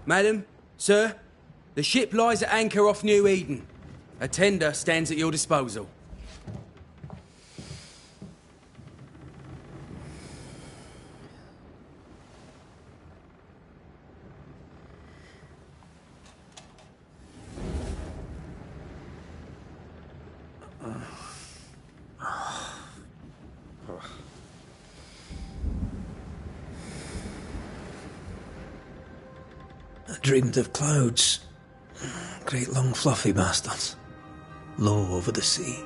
Madam, sir, the ship lies at anchor off New Eden. A tender stands at your disposal. I dreamed of clouds. Great long fluffy bastards. Low over the sea.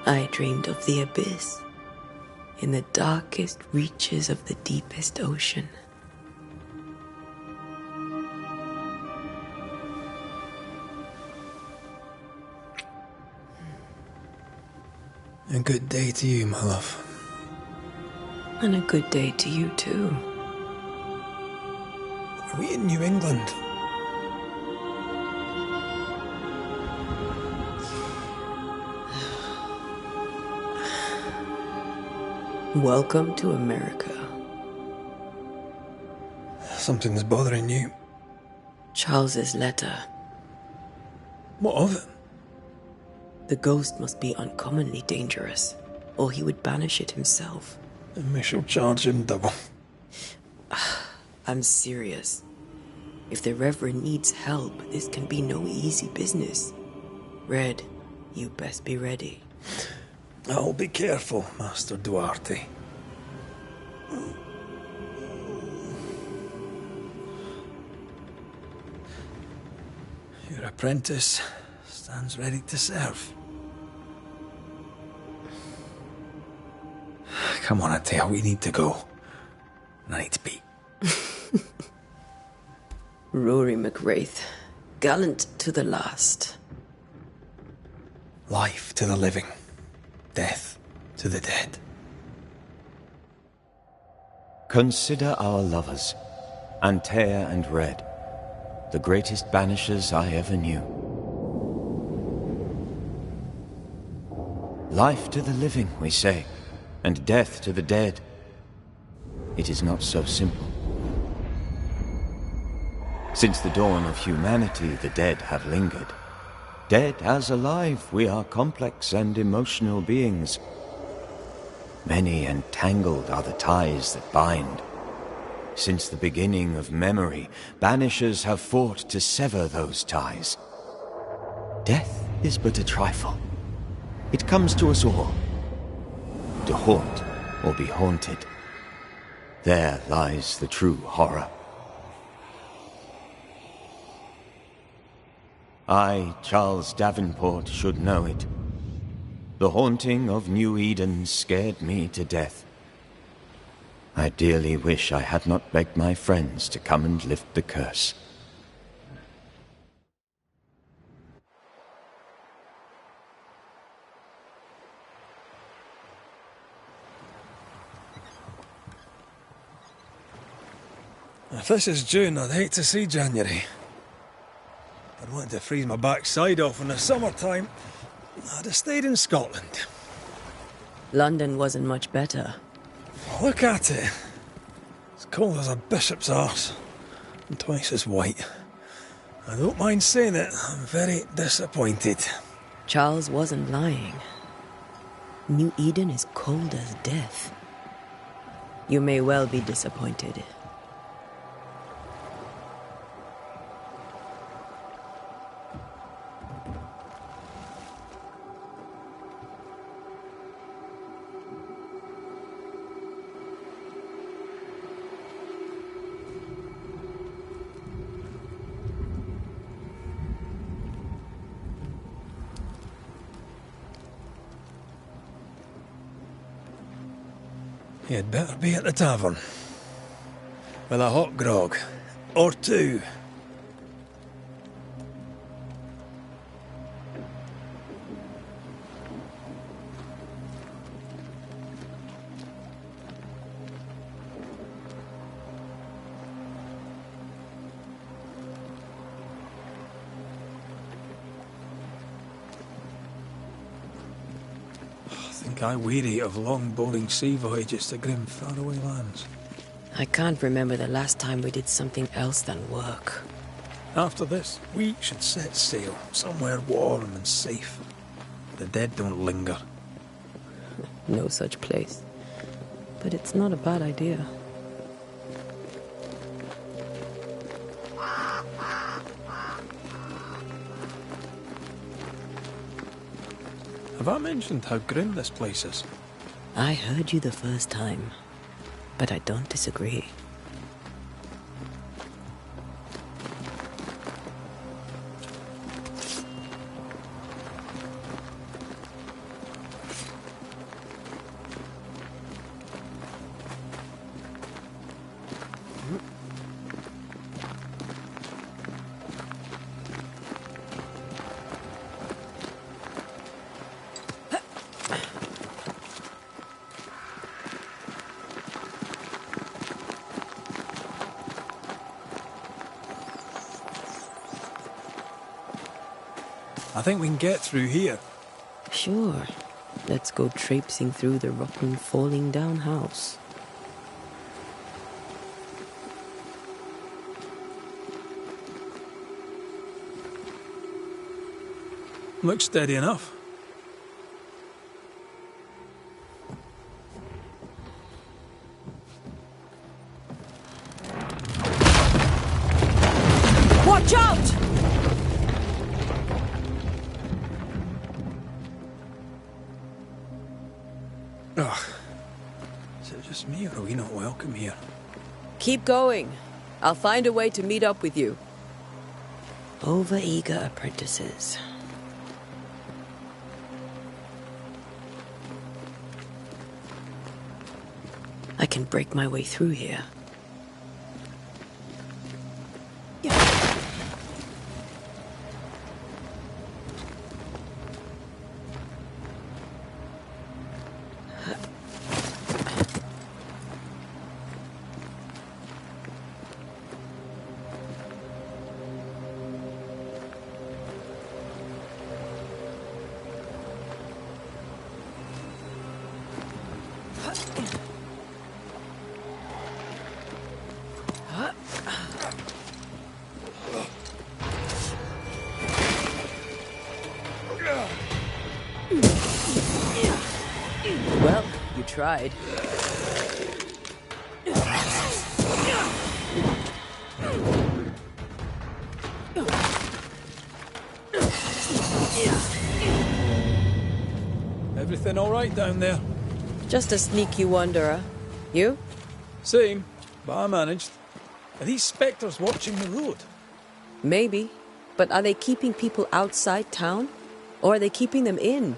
I dreamed of the abyss, in the darkest reaches of the deepest ocean. A good day to you, my love. And a good day to you, too. Are we in New England? Welcome to America. Something's bothering you. Charles's letter. What of it? The ghost must be uncommonly dangerous, or he would banish it himself. And we shall charge him double. I'm serious. If the Reverend needs help, this can be no easy business. Red, you best be ready. I'll be careful, Master Duarte. Your apprentice stands ready to serve. Come on, Atea, we need to go. And I need to pee. Rory McWraith, gallant to the last. Life to the living, death to the dead. Consider our lovers, Antea and Red, the greatest banishers I ever knew. Life to the living, we say, and death to the dead. It is not so simple. Since the dawn of humanity, the dead have lingered. Dead as alive, we are complex and emotional beings. Many and tangled are the ties that bind. Since the beginning of memory, banishers have fought to sever those ties. Death is but a trifle. It comes to us all. To haunt or be haunted. There lies the true horror. I, Charles Davenport, should know it. The haunting of New Eden scared me to death. I dearly wish I had not begged my friends to come and lift the curse. If this is June, I'd hate to see January. I'd want to freeze my backside off in the summertime. I'd have stayed in Scotland. London wasn't much better. Look at it. It's cold as a bishop's arse. And twice as white. I don't mind saying it, I'm very disappointed. Charles wasn't lying. New Eden is cold as death. You may well be disappointed. You'd better be at the tavern. With a hot grog. Or two. think I weary of long, boring sea voyages to grim, faraway lands. I can't remember the last time we did something else than work. After this, we should set sail somewhere warm and safe. The dead don't linger. No such place. But it's not a bad idea. Have I mentioned how grim this place is? I heard you the first time, but I don't disagree. I think we can get through here. Sure. Let's go traipsing through the rotten, falling down house. Looks steady enough. Watch out! Ugh. Is it just me, or are we not welcome here? Keep going. I'll find a way to meet up with you. Over-eager apprentices. I can break my way through here. Well, you tried. Everything all right down there? Just a sneaky wanderer. You? Same, but I managed. Are these spectres watching the road? Maybe. But are they keeping people outside town? Or are they keeping them in?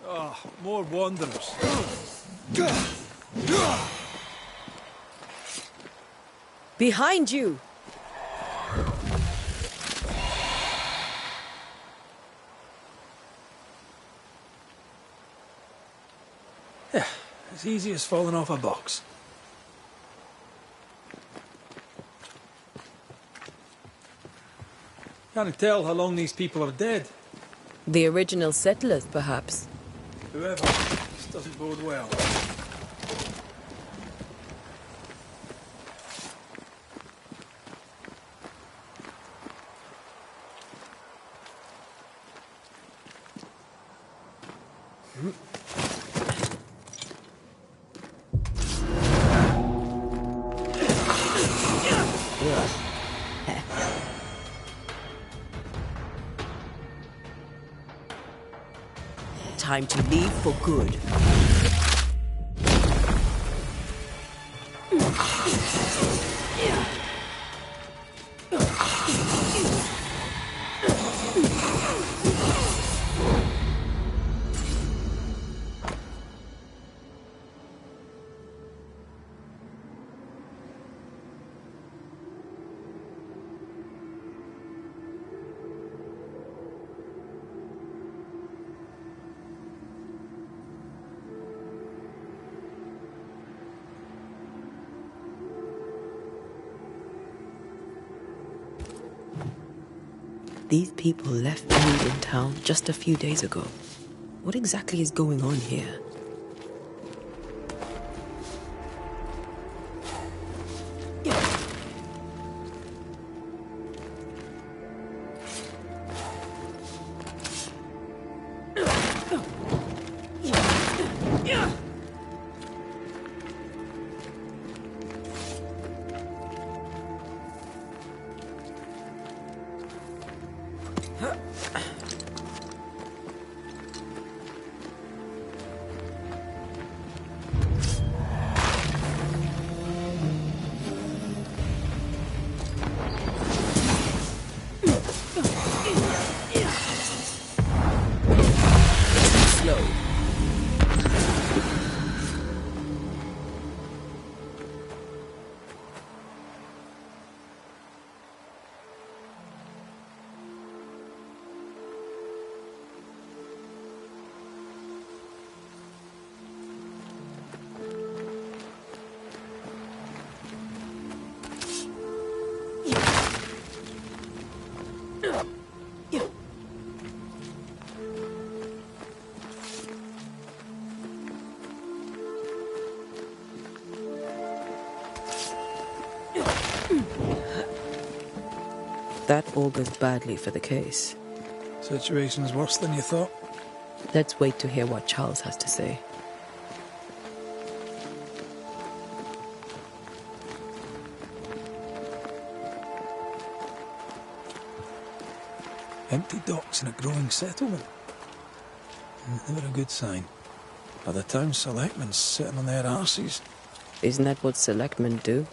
Oh, more wanderers. Behind you! Yeah, as easy as falling off a box. Can't tell how long these people are dead. The original settlers, perhaps. Whoever. This doesn't bode well. Time to leave for good. These people left Mead in town just a few days ago. What exactly is going on here? That augurs badly for the case. Situation's worse than you thought. Let's wait to hear what Charles has to say. Empty docks in a growing settlement. Never a good sign. By the town selectmen sitting on their arses. Isn't that what selectmen do?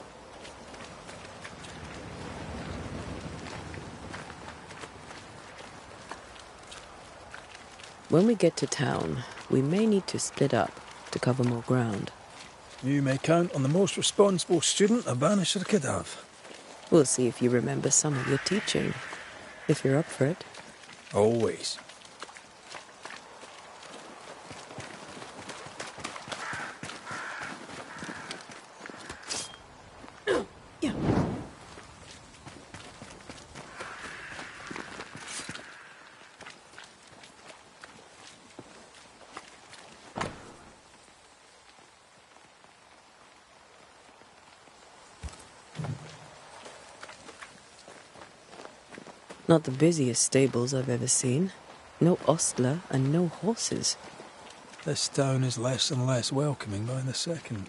When we get to town, we may need to split up to cover more ground. You may count on the most responsible student a Banisher could have. We'll see if you remember some of your teaching, if you're up for it. Always. Not the busiest stables I've ever seen. No ostler and no horses. This town is less and less welcoming by the second.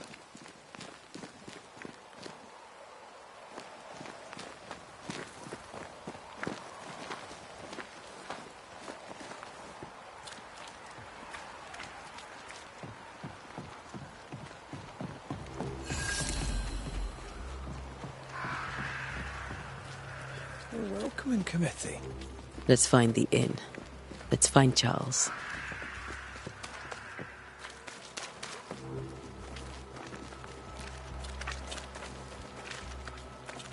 A welcoming committee. Let's find the inn. Let's find Charles.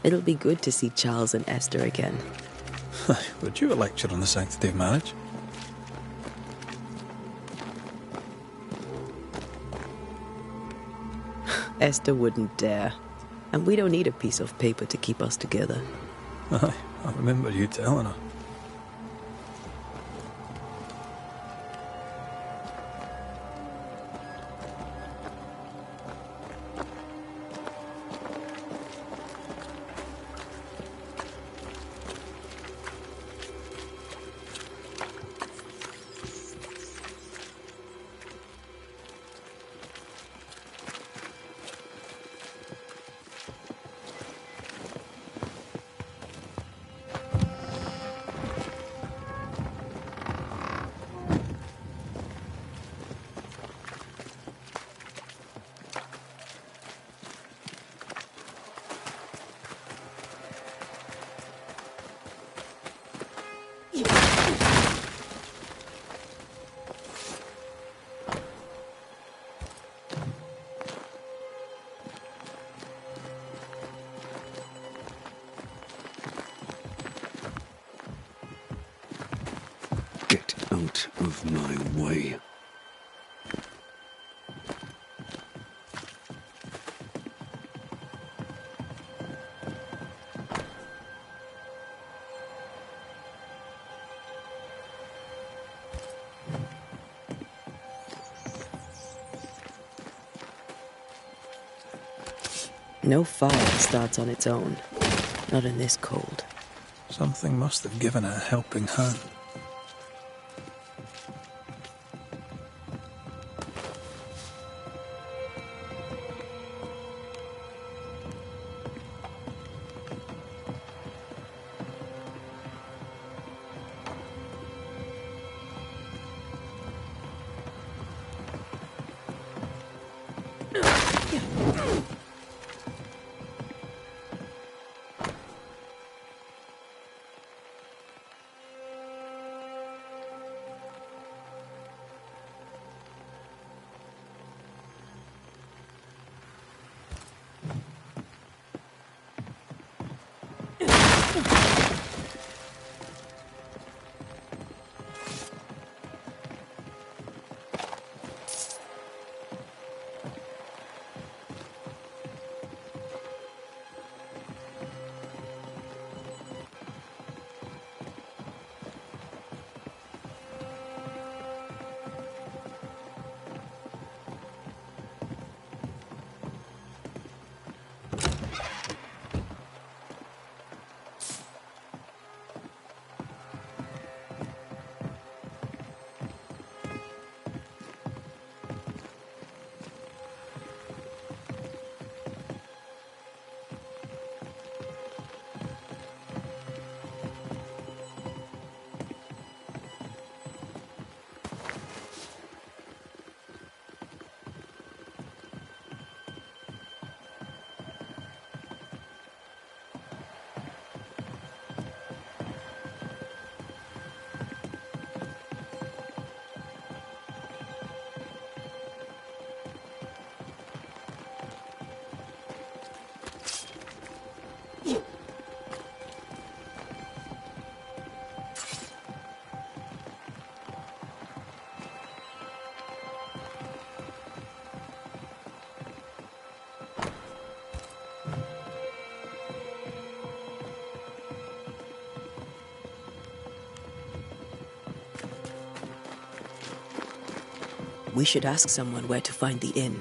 It'll be good to see Charles and Esther again. Would you a lecture on the sanctity of marriage? Esther wouldn't dare. And we don't need a piece of paper to keep us together. Aye, I remember you telling her. Get out of my way. No fire starts on its own. Not in this cold. Something must have given it a helping hand. We should ask someone where to find the inn.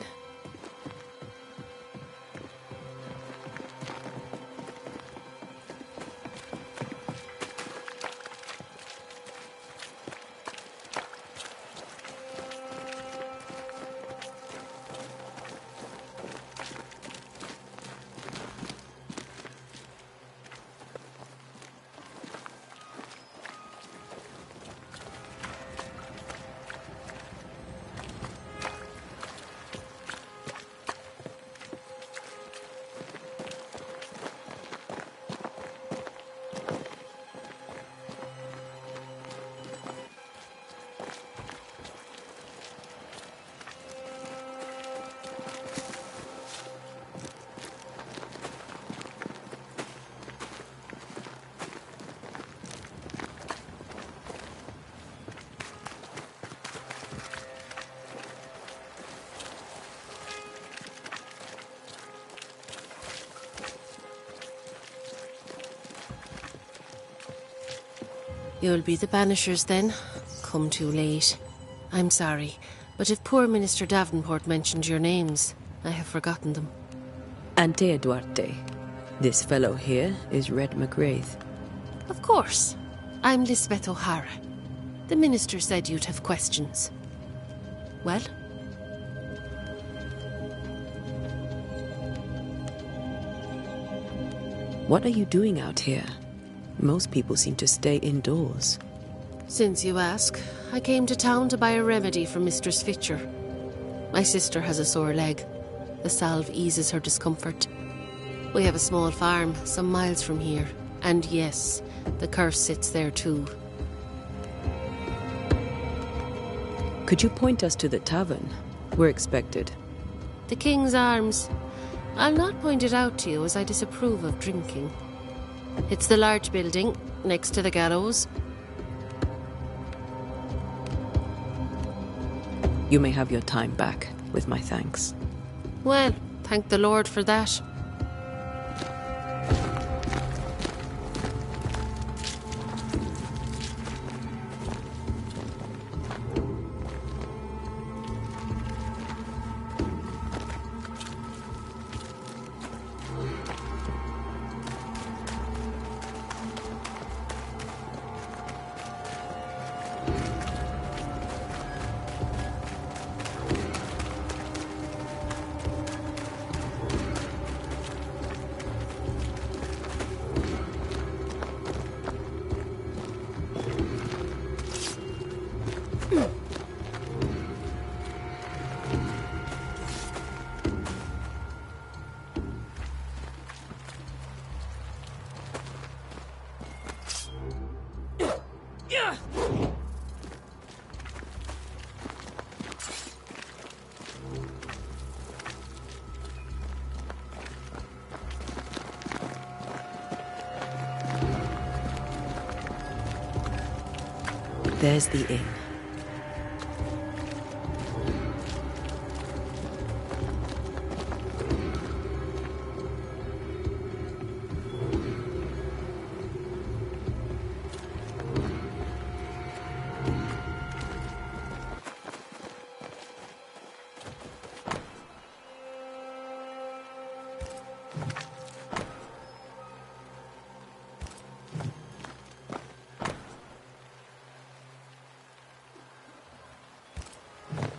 You'll be the Banishers then? Come too late. I'm sorry, but if poor Minister Davenport mentioned your names, I have forgotten them. Antea Duarte. This fellow here is Red McGrath. Of course. I'm Lisbeth O'Hara. The Minister said you'd have questions. Well? What are you doing out here? Most people seem to stay indoors. Since you ask, I came to town to buy a remedy for Mistress Fitcher. My sister has a sore leg. The salve eases her discomfort. We have a small farm some miles from here. And yes, the curse sits there too. Could you point us to the tavern? We're expected. The King's Arms. I'll not point it out to you as I disapprove of drinking. It's the large building, next to the gallows. You may have your time back, with my thanks. Well, thank the Lord for that. There's the inn.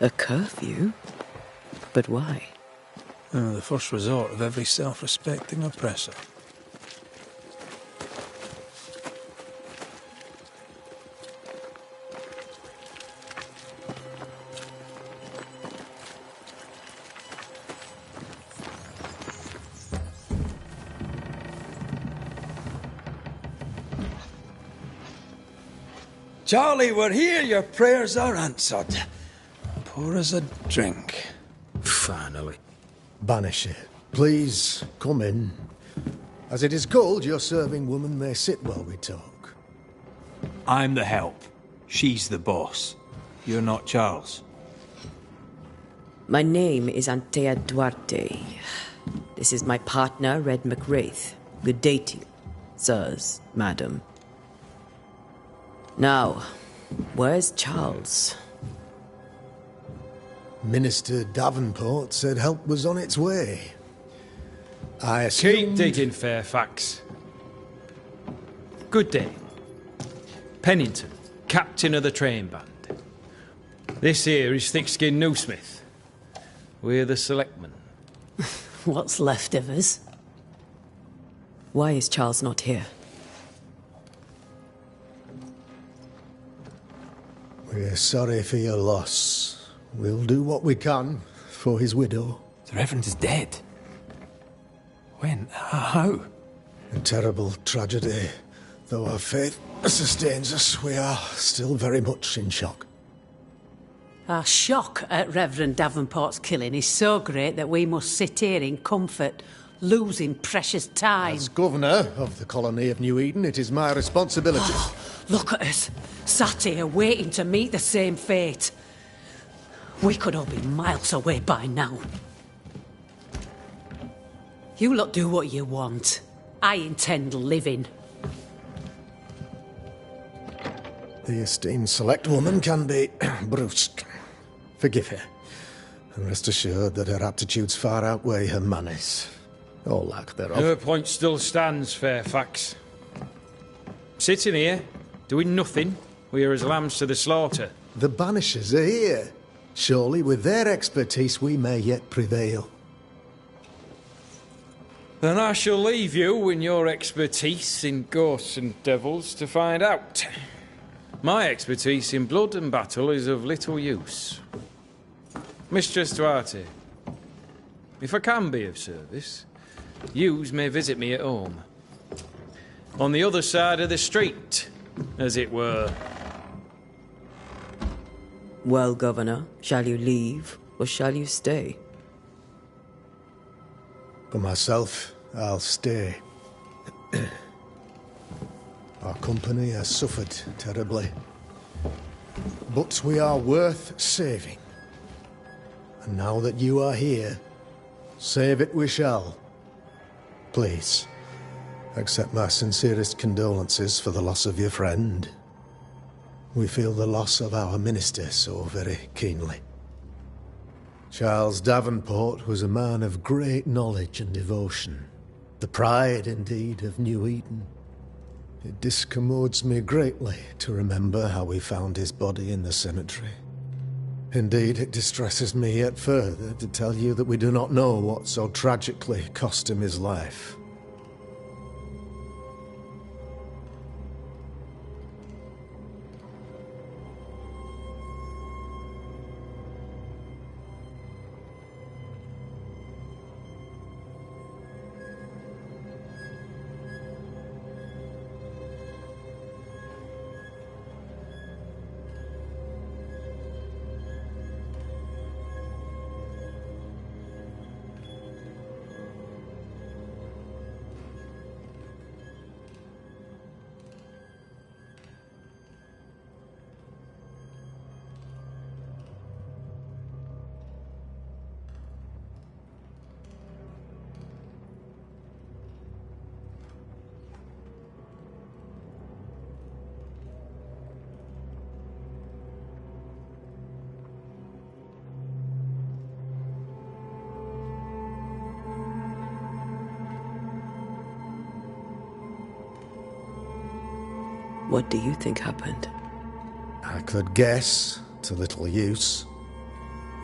A curfew? But why? The first resort of every self-respecting oppressor. Charlie, we're here. Your prayers are answered. Pour us a drink. Finally. Banisher, please come in. As it is cold, your serving woman may sit while we talk. I'm the help. She's the boss. You're not Charles. My name is Antea Duarte. This is my partner, Red McGrath. Good day to you, sirs, madam. Now, where's Charles? Minister Davenport said help was on its way. I assumed... Keep digging, Fairfax. Good day. Pennington, captain of the train band. This here is Thick-Skinned Newsmith. We're the selectmen. What's left of us? Why is Charles not here? We're sorry for your loss. We'll do what we can for his widow. The Reverend is dead. When? How? A terrible tragedy. Though our faith sustains us, we are still very much in shock. Our shock at Reverend Davenport's killing is so great that we must sit here in comfort, losing precious time. As governor of the colony of New Eden, it is my responsibility. Look at us, sat here waiting to meet the same fate. We could all be miles away by now. You lot do what you want. I intend living. The esteemed select woman can be brusque. Forgive her, and rest assured that her aptitudes far outweigh her manners, or lack thereof. Her point still stands, Fairfax. Sitting here, doing nothing, we are as lambs to the slaughter. The Banishers are here. Surely, with their expertise, we may yet prevail. Then I shall leave you and your expertise in ghosts and devils to find out. My expertise in blood and battle is of little use. Mistress Duarte, if I can be of service, yous may visit me at home. On the other side of the street, as it were. Well, Governor, shall you leave or shall you stay? For myself, I'll stay. Our company has suffered terribly. But we are worth saving. And now that you are here, save it we shall. Please, accept my sincerest condolences for the loss of your friend. We feel the loss of our minister so very keenly. Charles Davenport was a man of great knowledge and devotion. The pride, indeed, of New Eden. It discommodes me greatly to remember how we found his body in the cemetery. Indeed, it distresses me yet further to tell you that we do not know what so tragically cost him his life. What do you think happened? I could guess, to little use.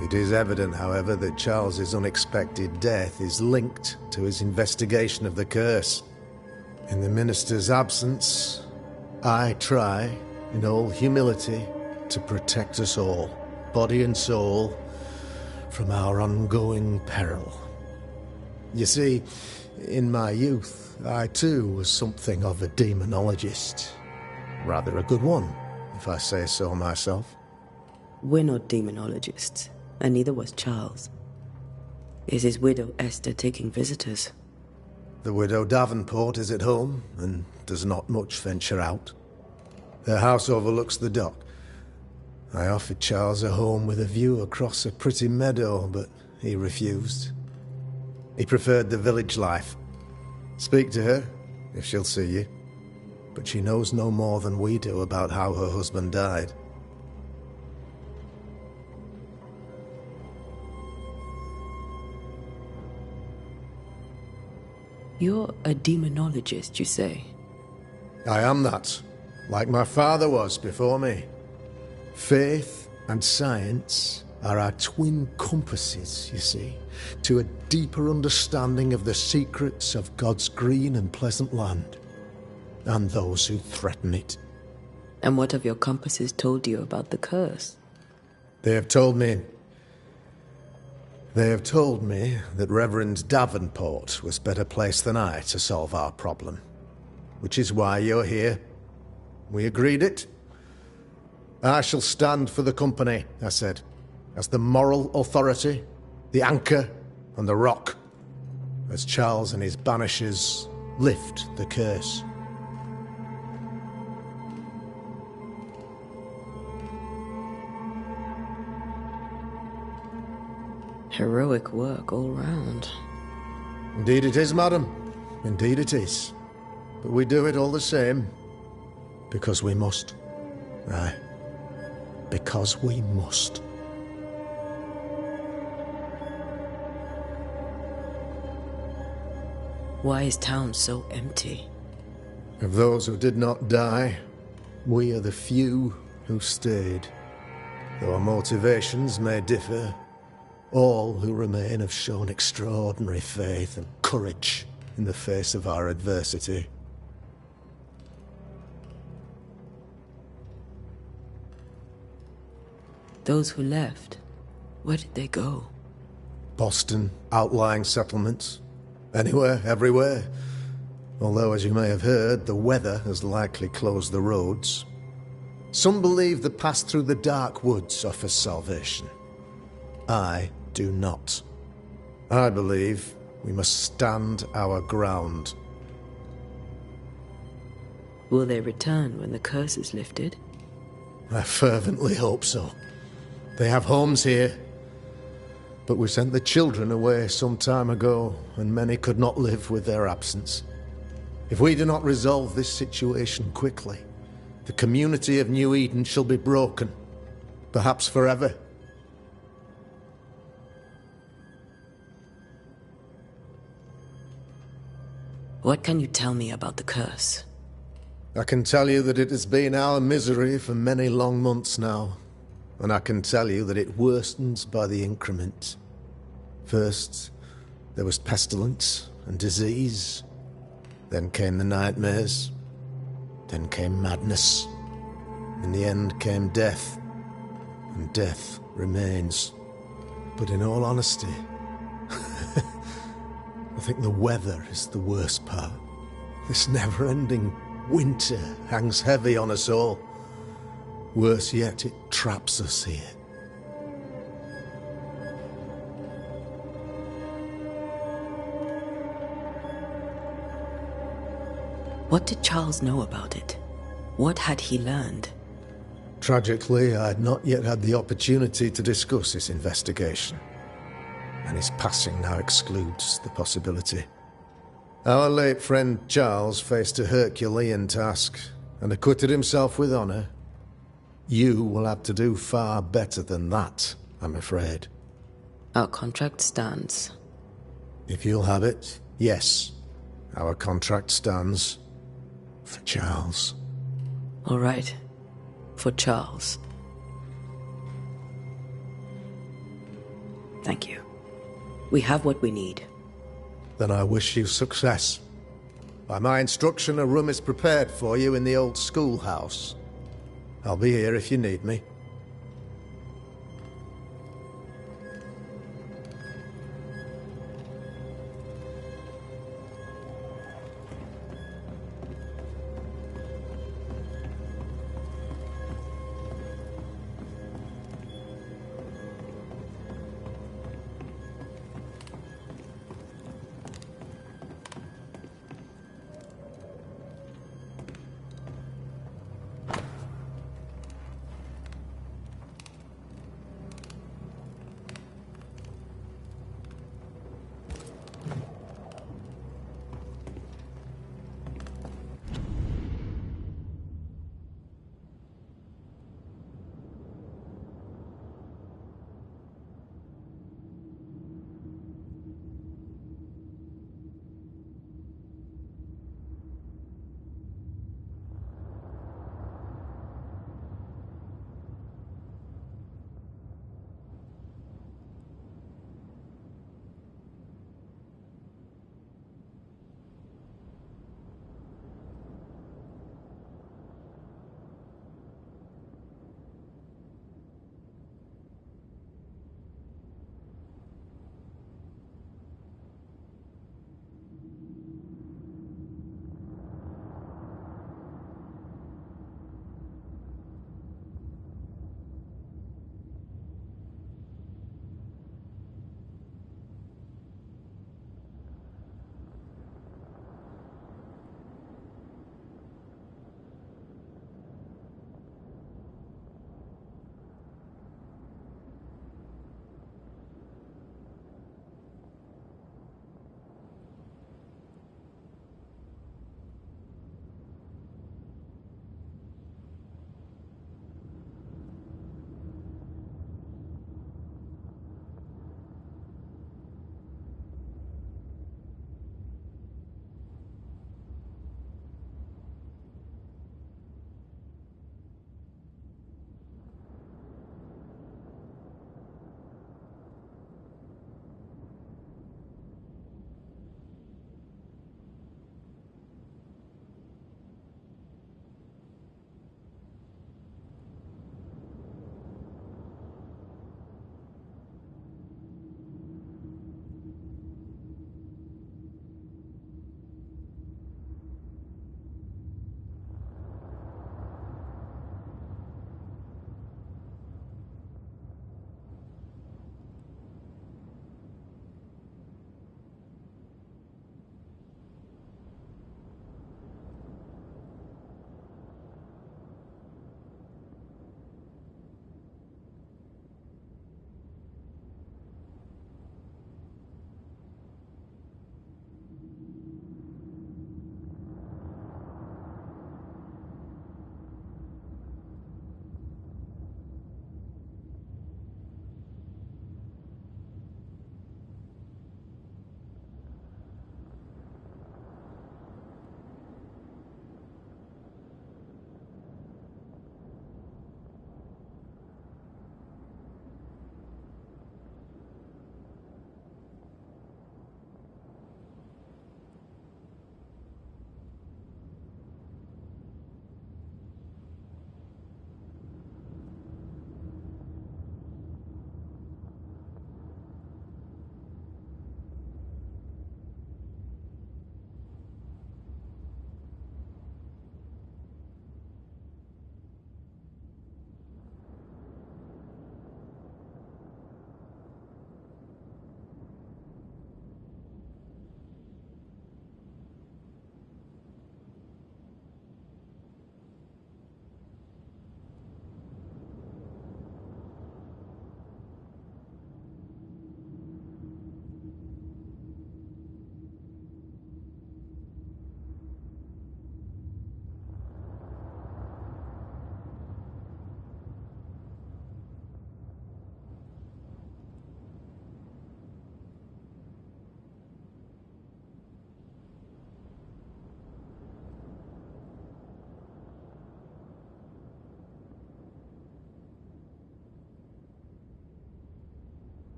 It is evident, however, that Charles's unexpected death is linked to his investigation of the curse. In the minister's absence, I try, in all humility, to protect us all, body and soul, from our ongoing peril. You see, in my youth, I too was something of a demonologist. Rather a good one, if I say so myself. We're not demonologists, and neither was Charles. Is his widow Esther taking visitors? The widow Davenport is at home, and does not much venture out. Their house overlooks the dock. I offered Charles a home with a view across a pretty meadow, but he refused. He preferred the village life. Speak to her, if she'll see you. But she knows no more than we do about how her husband died. You're a demonologist, you say? I am that, like my father was before me. Faith and science are our twin compasses, you see, to a deeper understanding of the secrets of God's green and pleasant land, and those who threaten it. And what have your compasses told you about the curse? They have told me that Reverend Davenport was better placed than I to solve our problem. Which is why you're here. We agreed it. I shall stand for the company, I said, as the moral authority, the anchor, and the rock, as Charles and his Banishers lift the curse. Heroic work all round. Indeed it is, madam. Indeed it is. But we do it all the same. Because we must. Aye. Because we must. Why is town so empty? Of those who did not die, we are the few who stayed. Though our motivations may differ, all who remain have shown extraordinary faith and courage in the face of our adversity. Those who left, where did they go? Boston, outlying settlements. Anywhere, everywhere. Although, as you may have heard, the weather has likely closed the roads. Some believe the path through the dark woods offers salvation. I do not. I believe we must stand our ground. Will they return when the curse is lifted? I fervently hope so. They have homes here. But we sent the children away some time ago, and many could not live with their absence. If we do not resolve this situation quickly, the community of New Eden shall be broken, perhaps forever. What can you tell me about the curse? I can tell you that it has been our misery for many long months now, and I can tell you that it worsens by the increment. First, there was pestilence and disease. Then came the nightmares. Then came madness. In the end came death, and death remains. But in all honesty, I think the weather is the worst part. This never-ending winter hangs heavy on us all. Worse yet, it traps us here. What did Charles know about it? What had he learned? Tragically, I had not yet had the opportunity to discuss this investigation, and his passing now excludes the possibility. Our late friend Charles faced a Herculean task, and acquitted himself with honor. You will have to do far better than that, I'm afraid. Our contract stands. If you'll have it, yes. Our contract stands. For Charles. All right. For Charles. Thank you. We have what we need. Then I wish you success. By my instruction, a room is prepared for you in the old schoolhouse. I'll be here if you need me.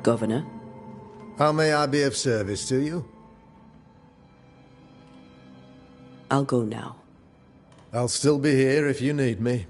Governor? How may I be of service to you? I'll go now. I'll still be here if you need me.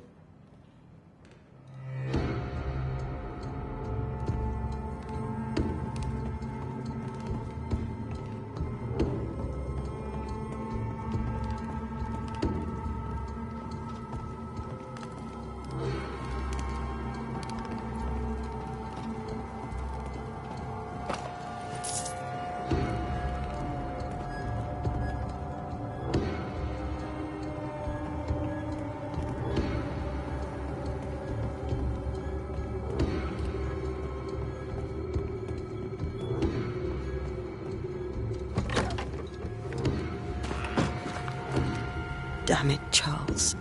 Damn it, Charles.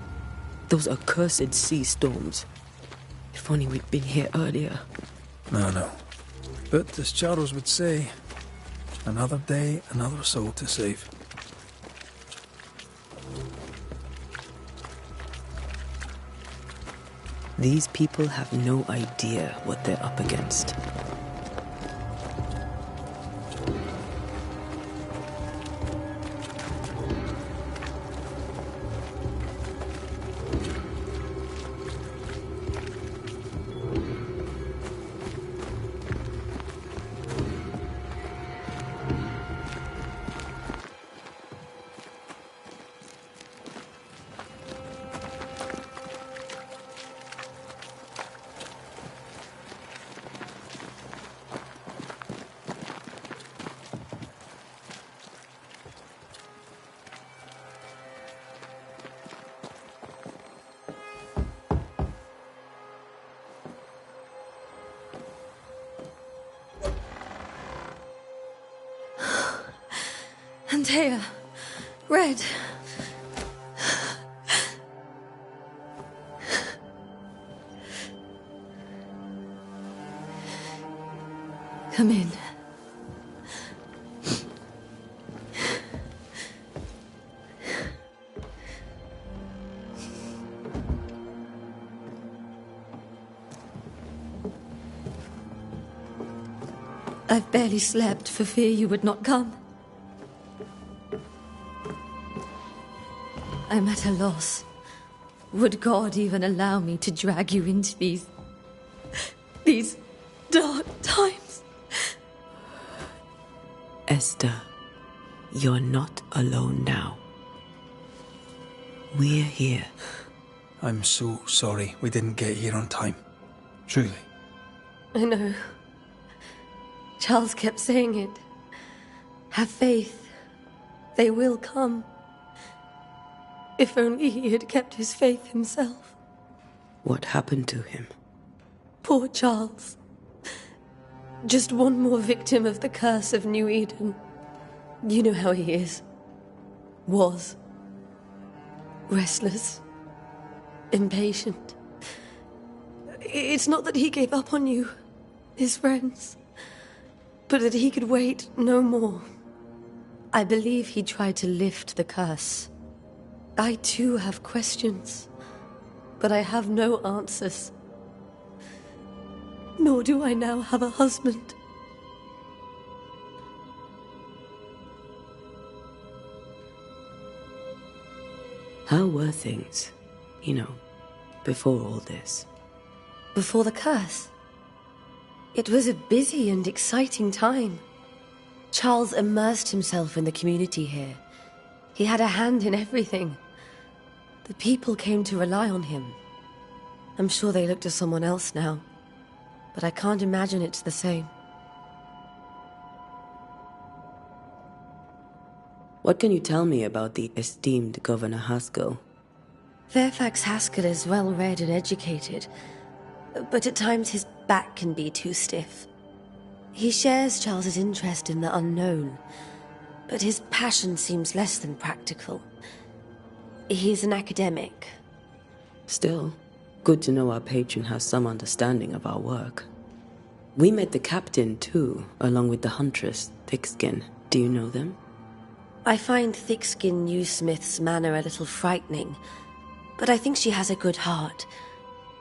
Those accursed sea storms. If only we'd been here earlier. No. But as Charles would say, another day, another soul to save. These people have no idea what they're up against. Antea, Red. Come in. I've barely slept for fear you would not come. I'm at a loss. Would God even allow me to drag you into these dark times? Esther, you're not alone now. We're here. I'm so sorry we didn't get here on time. Truly. I know. Charles kept saying it. Have faith. They will come. If only he had kept his faith himself. What happened to him? Poor Charles. Just one more victim of the curse of New Eden. You know how he is. Was. Restless. Impatient. It's not that he gave up on you, his friends, but that he could wait no more. I believe he tried to lift the curse. I too have questions, but I have no answers. Nor do I now have a husband. How were things, before all this? Before the curse? It was a busy and exciting time. Charles immersed himself in the community here. He had a hand in everything. The people came to rely on him. I'm sure they look to someone else now, but I can't imagine it's the same. What can you tell me about the esteemed Governor Haskell? Fairfax Haskell is well-read and educated, but at times his back can be too stiff. He shares Charles's interest in the unknown, but his passion seems less than practical. He's an academic. Still, good to know our patron has some understanding of our work. We met the captain, too, along with the huntress, Thickskin. Do you know them? I find Thickskin Newsmith's manner a little frightening, but I think she has a good heart.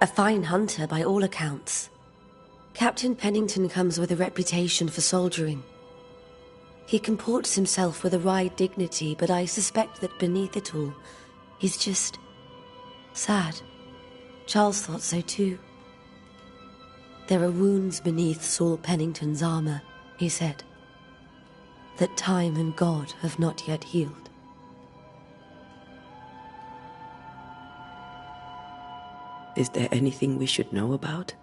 A fine hunter by all accounts. Captain Pennington comes with a reputation for soldiering. He comports himself with a wry dignity, but I suspect that beneath it all, he's just sad. Charles thought so too. There are wounds beneath Saul Pennington's armor, he said, that time and God have not yet healed. Is there anything we should know about?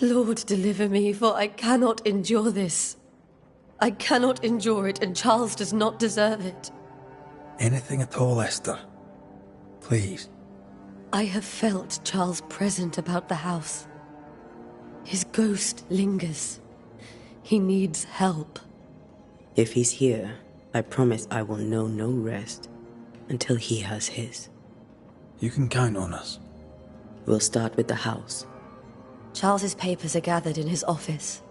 Lord, deliver me, for I cannot endure this. I cannot endure it, and Charles does not deserve it. Anything at all, Esther. Please. I have felt Charles present about the house. His ghost lingers. He needs help. If he's here, I promise I will know no rest until he has his. You can count on us. We'll start with the house. Charles's papers are gathered in his office.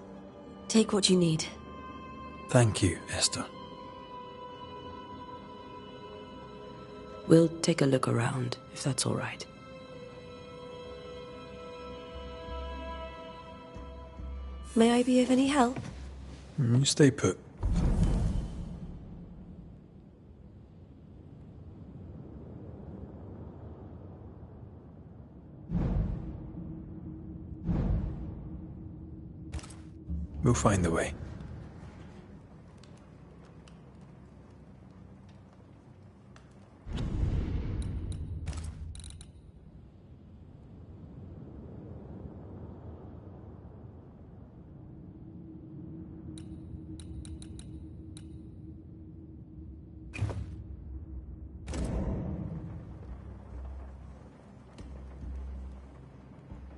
Take what you need. Thank you, Esther. We'll take a look around, if that's all right. May I be of any help? You stay put. We'll find the way.